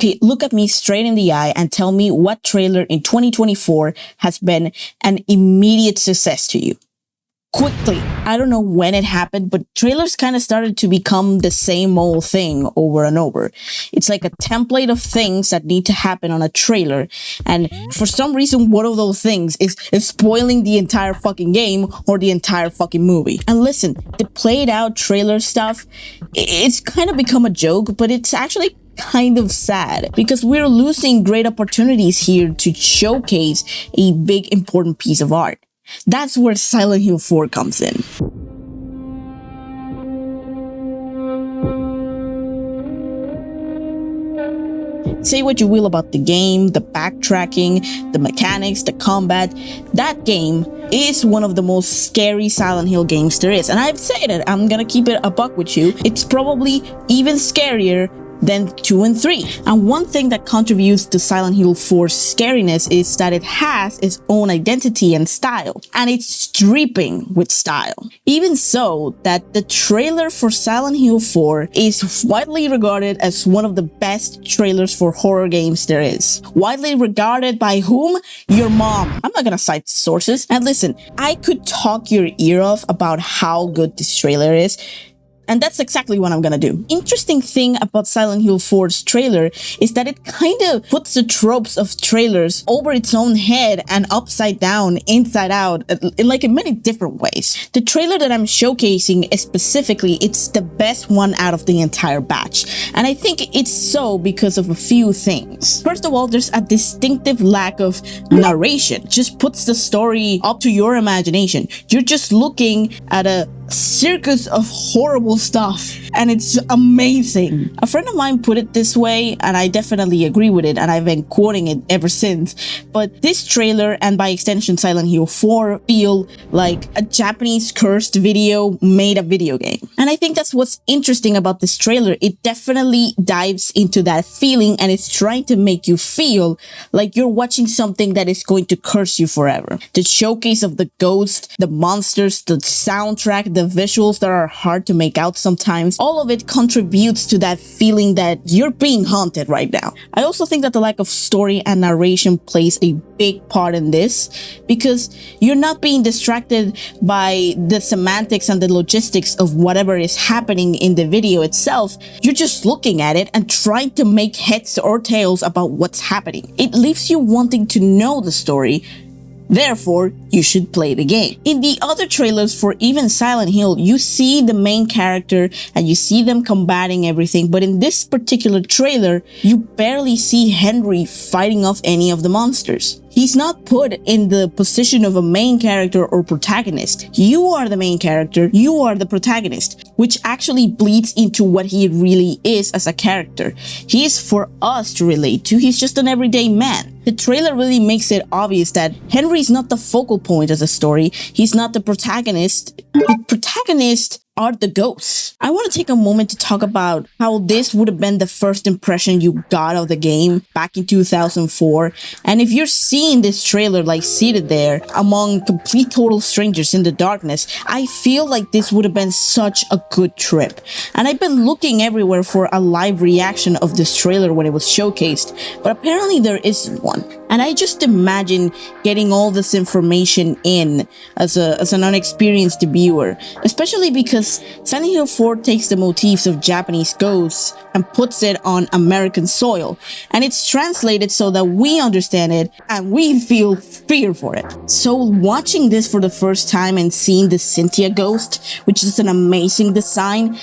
Okay, look at me straight in the eye and tell me what trailer in 2024 has been an immediate success to you. Quickly. I don't know when it happened, but trailers kind of started to become the same old thing over and over. It's like a template of things that need to happen on a trailer, and for some reason, one of those things is spoiling the entire fucking game or the entire fucking movie. And listen, the played out trailer stuff, it's kind of become a joke, but it's actually kind of sad because we're losing great opportunities here to showcase a big important piece of art. That's where Silent Hill 4 comes in. Say what you will about the game, the backtracking, the mechanics, the combat, that game is one of the most scary Silent Hill games there is. And I've said it, I'm gonna keep it a buck with you. It's probably even scarier than 2 and 3. And one thing that contributes to Silent Hill 4's scariness is that it has its own identity and style, and it's dripping with style. Even so, that the trailer for Silent Hill 4 is widely regarded as one of the best trailers for horror games there is. Widely regarded by whom? Your mom. I'm not gonna cite sources. And listen, I could talk your ear off about how good this trailer is, and that's exactly what I'm gonna do. Interesting thing about Silent Hill 4's trailer is that it kind of puts the tropes of trailers over its own head and upside down, inside out, in many different ways. The trailer that I'm showcasing is specifically, it's the best one out of the entire batch. And I think it's so because of a few things. First of all, there's a distinctive lack of narration. Just puts the story up to your imagination. You're just looking at a circus of horrible stuff, and it's amazing. A friend of mine put it this way, and I definitely agree with it, and I've been quoting it ever since. But this trailer, and by extension Silent Hill 4, feel like a Japanese cursed video made a video game. And I think that's what's interesting about this trailer. It definitely dives into that feeling, and it's trying to make you feel like you're watching something that is going to curse you forever. The showcase of the ghost, the monsters, the soundtrack, the visuals that are hard to make out sometimes, all of it contributes to that feeling that you're being haunted right now. I also think that the lack of story and narration plays a big part in this, because you're not being distracted by the semantics and the logistics of whatever is happening in the video itself. You're just looking at it and trying to make heads or tails about what's happening. It leaves you wanting to know the story. Therefore, you should play the game. In the other trailers for even Silent Hill, you see the main character and you see them combating everything, but in this particular trailer, you barely see Henry fighting off any of the monsters. He's not put in the position of a main character or protagonist. You are the main character, you are the protagonist, which actually bleeds into what he really is as a character. He is for us to relate to, he's just an everyday man. The trailer really makes it obvious that Henry's not the focal point of the story, he's not the protagonist. The protagonist are the ghosts. I want to take a moment to talk about how this would have been the first impression you got of the game back in 2004. And if you're seeing this trailer like seated there among complete total strangers in the darkness, I feel like this would have been such a good trip. And I've been looking everywhere for a live reaction of this trailer when it was showcased, but apparently there isn't one. And I just imagine getting all this information in as an unexperienced viewer, especially because Silent Hill 4 takes the motifs of Japanese ghosts and puts it on American soil, and it's translated so that we understand it and we feel fear for it. So watching this for the first time and seeing the Cynthia ghost, which is an amazing design,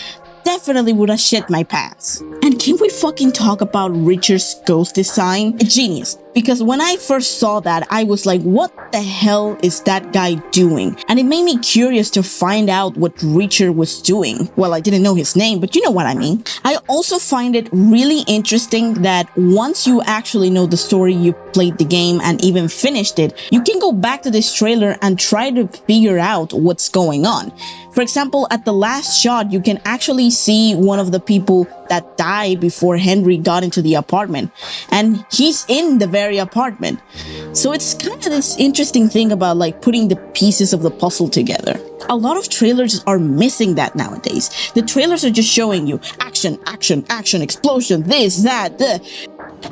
definitely would have shit my pants. And can we fucking talk about Richard's ghost design? A genius. Because when I first saw that, I was like, what the hell is that guy doing? And it made me curious to find out what Richard was doing. Well, I didn't know his name, but you know what I mean. I also find it really interesting that once you actually know the story, you played the game and even finished it, you can go back to this trailer and try to figure out what's going on. For example, at the last shot, you can actually see one of the people that died before Henry got into the apartment, and he's in the very apartment. So it's kind of this interesting thing about like putting the pieces of the puzzle together. A lot of trailers are missing that nowadays. The trailers are just showing you action, action, action, explosion, this, that,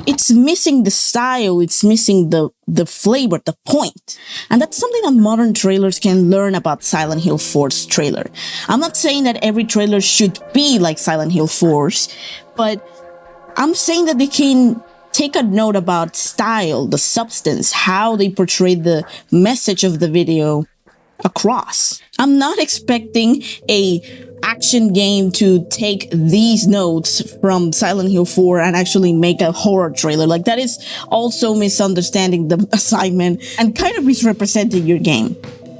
It's missing the style, it's missing the flavor, the point. And that's something that modern trailers can learn about Silent Hill 4's trailer. I'm not saying that every trailer should be like Silent Hill 4's, but I'm saying that they can take a note about style, the substance, how they portray the message of the video across. I'm not expecting a action game to take these notes from Silent Hill 4 and actually make a horror trailer. Like, that is also misunderstanding the assignment and kind of misrepresenting your game.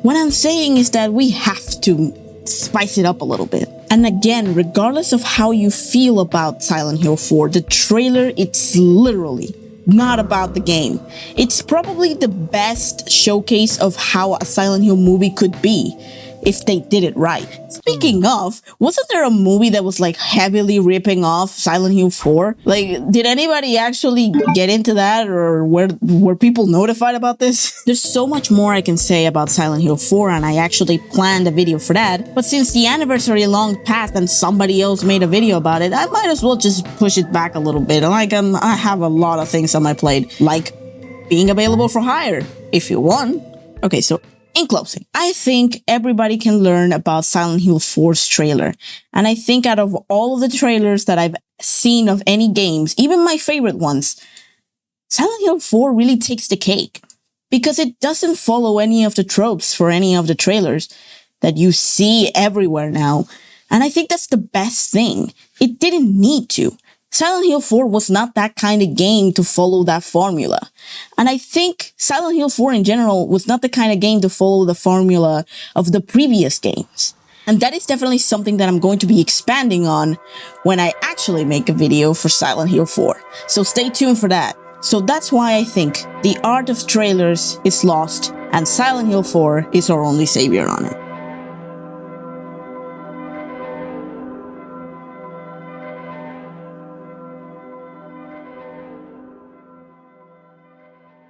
What I'm saying is that we have to spice it up a little bit. And again, regardless of how you feel about Silent Hill 4, the trailer, it's literally not about the game. It's probably the best showcase of how a Silent Hill movie could be if they did it right. Speaking of, wasn't there a movie that was like heavily ripping off Silent Hill 4? Like, did anybody actually get into that, or were people notified about this? There's so much more I can say about Silent Hill 4, and I actually planned a video for that, but since the anniversary long passed and somebody else made a video about it, I might as well just push it back a little bit. Like, I have a lot of things on my plate, like being available for hire, if you want. Okay, so in closing, I think everybody can learn about Silent Hill 4's trailer. And I think out of all of the trailers that I've seen of any games, even my favorite ones, Silent Hill 4 really takes the cake. Because it doesn't follow any of the tropes for any of the trailers that you see everywhere now. And I think that's the best thing. It didn't need to. Silent Hill 4 was not that kind of game to follow that formula. And I think Silent Hill 4 in general was not the kind of game to follow the formula of the previous games. And that is definitely something that I'm going to be expanding on when I actually make a video for Silent Hill 4. So stay tuned for that. So that's why I think the art of trailers is lost and Silent Hill 4 is our only savior on it.